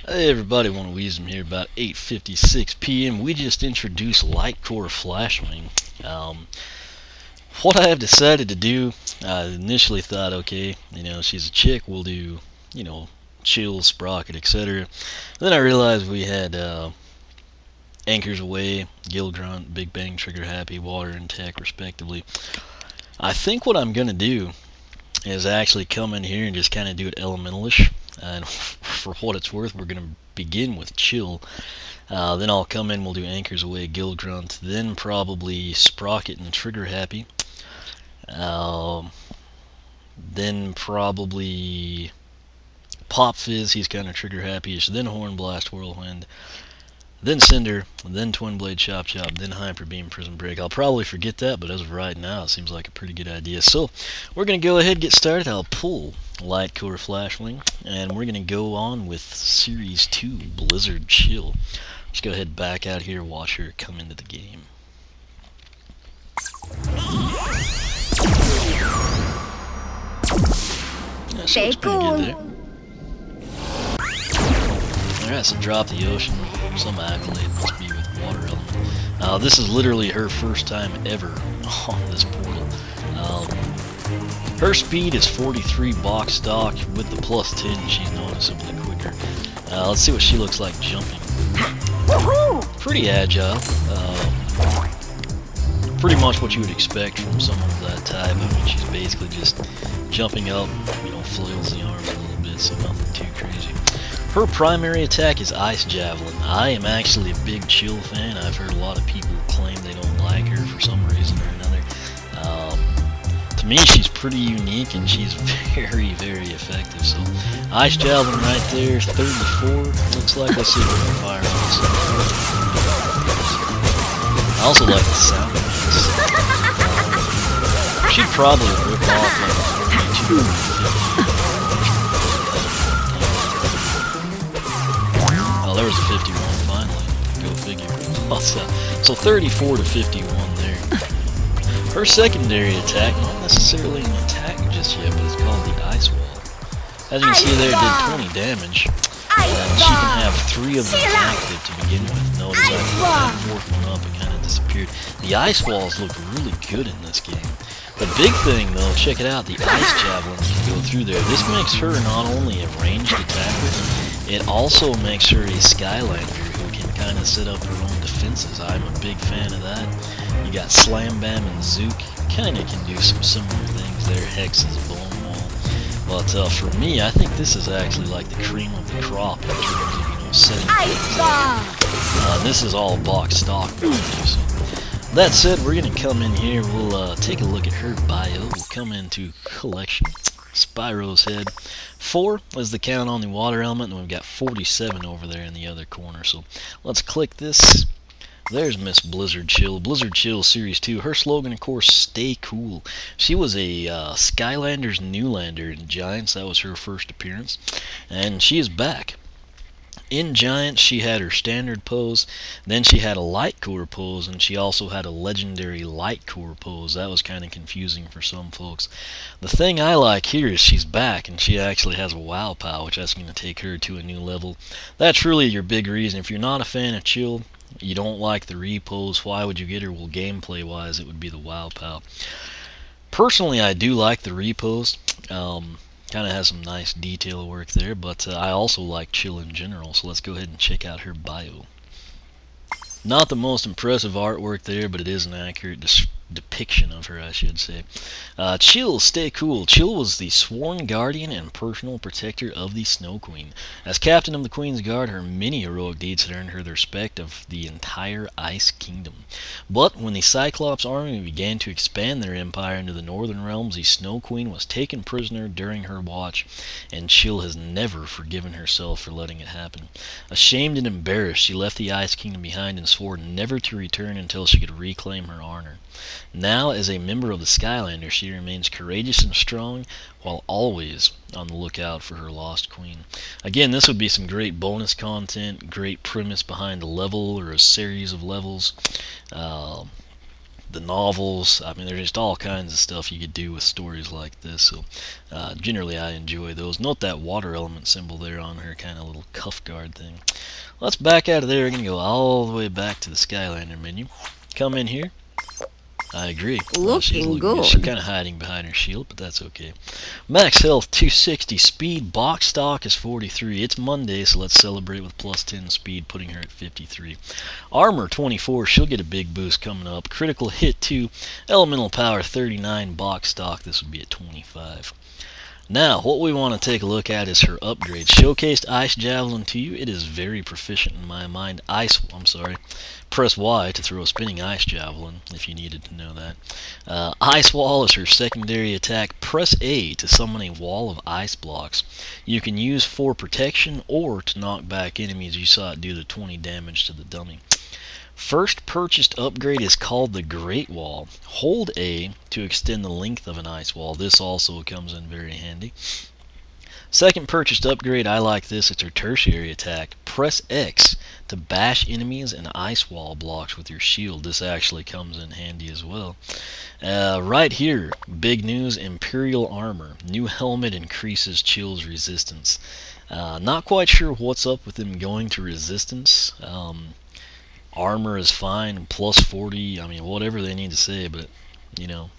Hey everybody, One Wisdom here. About 8:56 p.m. We just introduced Light Core Flashwing. Um, what I have decided to do, I initially thought, okay, she's a chick, we'll do, you know, chill, sprocket, etc. Then I realized we had Anchors Away, Gill Grunt, Big Bang, Trigger Happy, Water and Tech, respectively. I think what I'm gonna do is actually come in here and just kind of do it elementalish. And for what it's worth, we're going to begin with Chill. Then I'll come in, we'll do Anchors Away, Gill Grunt, then probably Sprocket and Trigger Happy. Then probably Pop Fizz, he's kind of Trigger Happy-ish, then Horn Blast, Whirlwind, then Cinder, then Twin Blade Chop Chop, then Hyper Beam, Prison Break. I'll probably forget that, but as of right now, it seems like a pretty good idea. So, we're going to go ahead and get started. I'll pull Light Core Flashwing, and we're going to go on with Series 2, Blizzard Chill. Let's go ahead and back out here, watch her come into the game. Yeah, she looks pretty good there. Alright, so drop the ocean. Some accolade must be with Water Element. This is literally her first time ever on this portal. Her speed is 43 box stock. With the plus 10, she's noticeably quicker. Let's see what she looks like jumping. Pretty agile. Pretty much what you would expect from someone of that type. I mean, she's basically just jumping up, flails the arms a little bit, so nothing too crazy. Her primary attack is Ice Javelin. I am actually a big Chill fan. I've heard a lot of people claim they don't like her for some reason or another. To me, she's pretty unique and she's very, very effective. So, Ice Javelin right there, 34. Looks like. Let's see if we can fire on this. I also like the sound of this. She'd probably rip off like 42. There was a 51 finally. Go figure. So 34 to 51 there. Her secondary attack, not necessarily an attack just yet, but it's called the Ice Wall. As you can see there, it did 20 damage. And she can have 3 of them active to begin with. Notice I put that 4th one up, it kind of disappeared. The Ice Walls look really good in this game. The big thing though, check it out, the Ice Javelin can go through there. This makes her not only a ranged attacker, it also makes her a Skylander who can kind of set up her own defenses. I'm a big fan of that. You got Slam Bam and Zook, kind of can do some similar things there. Hex is Bone Wall. But for me, I think this is actually like the cream of the crop in terms of, setting things up. This is all box stock. So, that said, we're going to come in here, we'll take a look at her bio. We'll come into Collection. Spyro's Head. 4 is the count on the Water Element, and we've got 47 over there in the other corner. So let's click this. There's Miss Blizzard Chill. Blizzard Chill Series 2. Her slogan, of course, stay cool. She was a Skylanders Newlander in Giants. That was her first appearance. And she is back. In Giants, she had her standard pose, then she had a light core pose, and she also had a legendary light core pose. That was kind of confusing for some folks. The thing I like here is she's back, and she actually has a wow pow, which that's going to take her to a new level. That's really your big reason. If you're not a fan of Chill, you don't like the repose, why would you get her? Well, gameplay wise, it would be the wow pow. Personally, I do like the repose. Kind of has some nice detail work there, but I also like Chill in general, so let's go ahead and check out her bio. Not the most impressive artwork there, but it is an accurate depiction of her, I should say. Chill, stay cool. Chill was the sworn guardian and personal protector of the Snow Queen. As captain of the Queen's Guard, her many heroic deeds had earned her the respect of the entire Ice Kingdom. But when the Cyclops army began to expand their empire into the northern realms, the Snow Queen was taken prisoner during her watch, and Chill has never forgiven herself for letting it happen. Ashamed and embarrassed, she left the Ice Kingdom behind and swore never to return until she could reclaim her honor. Now, as a member of the Skylanders, she remains courageous and strong, while always on the lookout for her lost queen. Again, this would be some great bonus content, great premise behind a level or a series of levels. the novels. I mean, there's just all kinds of stuff you could do with stories like this. So generally, I enjoy those. Note that water element symbol there on her kind of little cuff guard thing. Let's back out of there. We're gonna go all the way back to the Skylander menu. Come in here. I agree. She's looking good. She's kind of hiding behind her shield, but that's okay. Max health 260, speed box stock is 43. It's Monday, so let's celebrate with plus 10 speed, putting her at 53. Armor 24, she'll get a big boost coming up. Critical hit 2, elemental power 39, box stock, this would be at 25. Now, what we want to take a look at is her upgrade. Showcased Ice Javelin to you. It is very proficient in my mind. Press Y to throw a spinning Ice Javelin, if you needed to know that. Ice Wall is her secondary attack. Press A to summon a wall of ice blocks. You can use for protection or to knock back enemies. You saw it do the 20 damage to the dummy. First purchased upgrade is called the Great Wall. Hold A to extend the length of an ice wall. This also comes in very handy. Second purchased upgrade, I like this. It's her tertiary attack. Press X to bash enemies and ice wall blocks with your shield. This actually comes in handy as well. Right here, big news, Imperial Armor. New helmet increases chills resistance. Not quite sure what's up with them going to resistance. Armor is fine, plus 40, I mean, whatever they need to say, but, you know,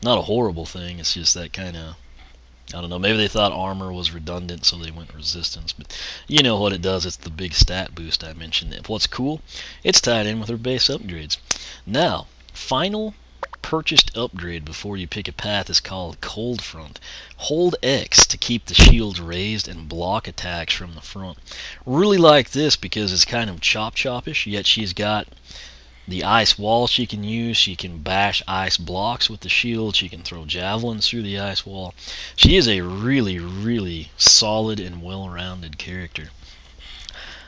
not a horrible thing. It's just that kind of, I don't know, maybe they thought armor was redundant, so they went resistance, but you know what it does. It's the big stat boost I mentioned. What's cool, it's tied in with her base upgrades. Now, final purchased upgrade before you pick a path is called Cold Front. Hold X to keep the shields raised and block attacks from the front. Really like this because it's kind of chop-chop-ish, yet she's got the ice wall she can use. She can bash ice blocks with the shield. She can throw javelins through the ice wall. She is a really, really solid and well-rounded character.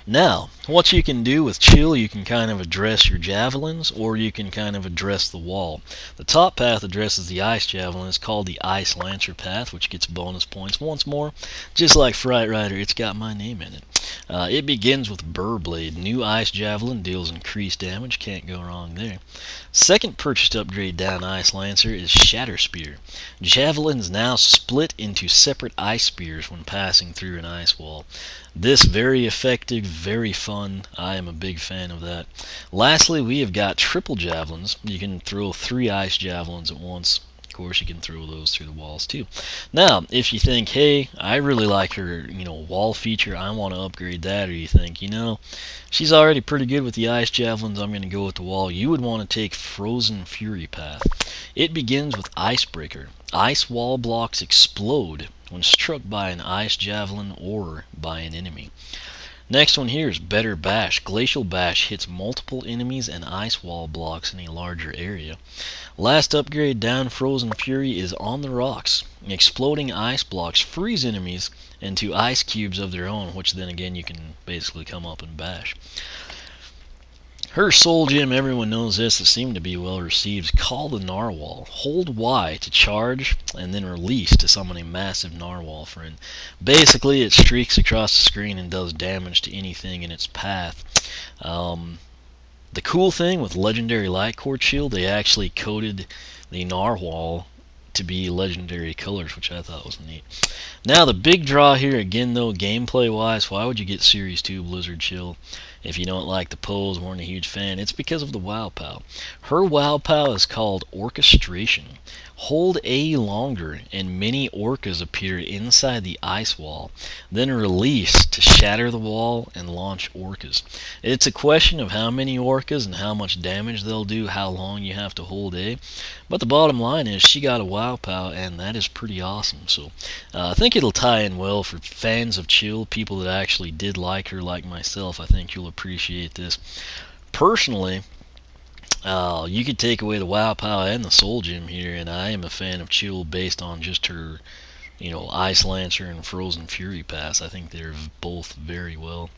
Now, what you can do with Chill, you can kind of address your javelins, or you can kind of address the wall. The top path addresses the ice javelin. It's called the Ice Lancer path, which gets bonus points once more. Just like Fright Rider, it's got my name in it. It begins with Burr Blade. New ice javelin deals increased damage. Can't go wrong there. Second purchased upgrade down Ice Lancer is Shatter Spear. Javelins now split into separate ice spears when passing through an ice wall. This very effective, very fun. I am a big fan of that. Lastly, we have got triple javelins. You can throw 3 ice javelins at once. Of course, you can throw those through the walls too. Now, if you think, hey, I really like her, wall feature, I want to upgrade that, or you think, she's already pretty good with the ice javelins, I'm going to go with the wall, you would want to take Frozen Fury path. It begins with Icebreaker. Ice wall blocks explode when struck by an ice javelin or by an enemy. Next one here is Better Bash. Glacial Bash hits multiple enemies and ice wall blocks in a larger area. Last upgrade down Frozen Fury is On the Rocks. Exploding ice blocks freeze enemies into ice cubes of their own, which then again you can basically come up and bash. Her soul gem, everyone knows this, it seemed to be well received. Call the Narwhal. Hold Y to charge and then release to summon a massive narwhal friend. Basically, it streaks across the screen and does damage to anything in its path. The cool thing with Legendary Light Cord Shield, they actually coded the narwhal to be legendary colors, which I thought was neat. Now, the big draw here, again though, gameplay-wise, why would you get Series 2 Blizzard Chill if you don't like the pose, weren't a huge fan? It's because of the Wow Pow. Her Wow Pow is called Orchestration. Hold A longer and many orcas appear inside the ice wall, then release to shatter the wall and launch orcas. It's a question of how many orcas and how much damage they'll do, how long you have to hold A, but the bottom line is she got a Wow Pow, and that is pretty awesome. So I think it'll tie in well for fans of Chill, people that actually did like her like myself. I think you'll appreciate this. Personally, you could take away the Wow Pow and the Soul Gem here, and I am a fan of Chill based on just her, Ice Lancer and Frozen Fury pass. I think they're both very well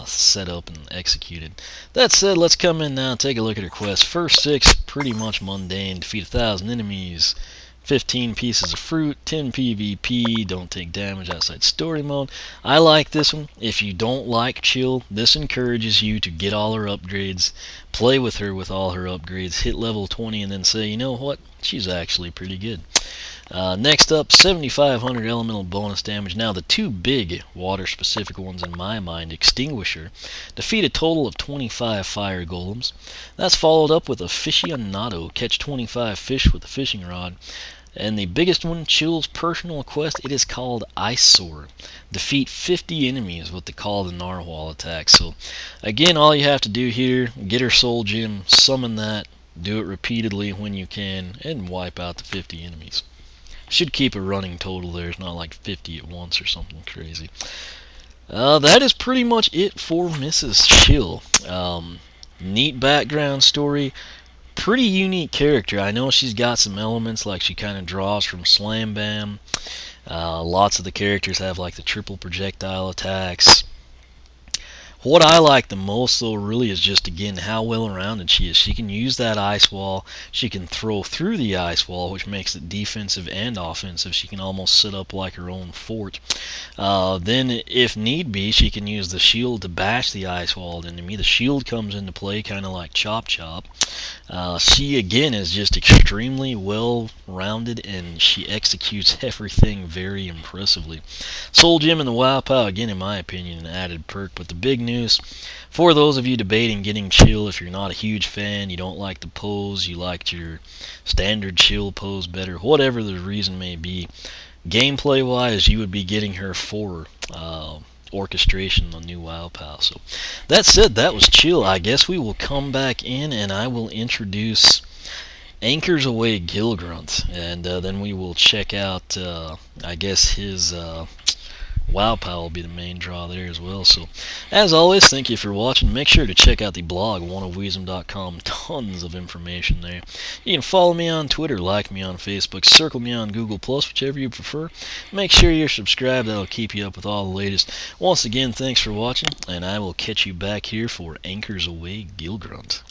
set up and executed. That said, let's come in now and take a look at her quest. First 6, pretty much mundane. Defeat 1,000 enemies. 15 pieces of fruit, 10 PvP, don't take damage outside story mode. I like this one. If you don't like chill, this encourages you to get all her upgrades, play with her with all her upgrades, hit level 20, and then say, you know what, she's actually pretty good. Next up, 7,500 elemental bonus damage. Now the two big water-specific ones in my mind, Extinguisher, defeat a total of 25 fire golems. That's followed up with Aficionado, catch 25 fish with a fishing rod. And the biggest one, Chill's personal quest, it is called Ice Sword. Defeat 50 enemies with the Call the Narwhal attack. So, again, all you have to do here, get her soul gem, summon that, do it repeatedly when you can, and wipe out the 50 enemies. Should keep a running total there. It's not like 50 at once or something crazy. That is pretty much it for Mrs. Chill. Neat background story. Pretty unique character. I know she's got some elements like she kind of draws from Slam Bam. Lots of the characters have like the triple projectile attacks. What I like the most, though, really is just, again, how well-rounded she is. She can use that ice wall. She can throw through the ice wall, which makes it defensive and offensive. She can almost set up like her own fort. Then, if need be, she can use the shield to bash the ice wall enemy. The shield comes into play kind of like Chop Chop. She, again, is just extremely well-rounded, and she executes everything very impressively. Soul Gem and the Wow Pow, again, in my opinion, an added perk, but the big news for those of you debating getting Chill, if you're not a huge fan, you don't like the pose, you liked your standard Chill pose better, whatever the reason may be, gameplay wise you would be getting her for orchestration on new WoW Pal. So that said, that was Chill. I guess we will come back in and I will introduce Anchors Away Gilgrunt, and then we will check out I guess his WoW Pal will be the main draw there as well. So, as always, thank you for watching. Make sure to check out the blog, oneofweezem.com. Tons of information there. You can follow me on Twitter, like me on Facebook, circle me on Google+, whichever you prefer. Make sure you're subscribed. That'll keep you up with all the latest. Once again, thanks for watching, and I will catch you back here for Anchors Away Gilgrunt.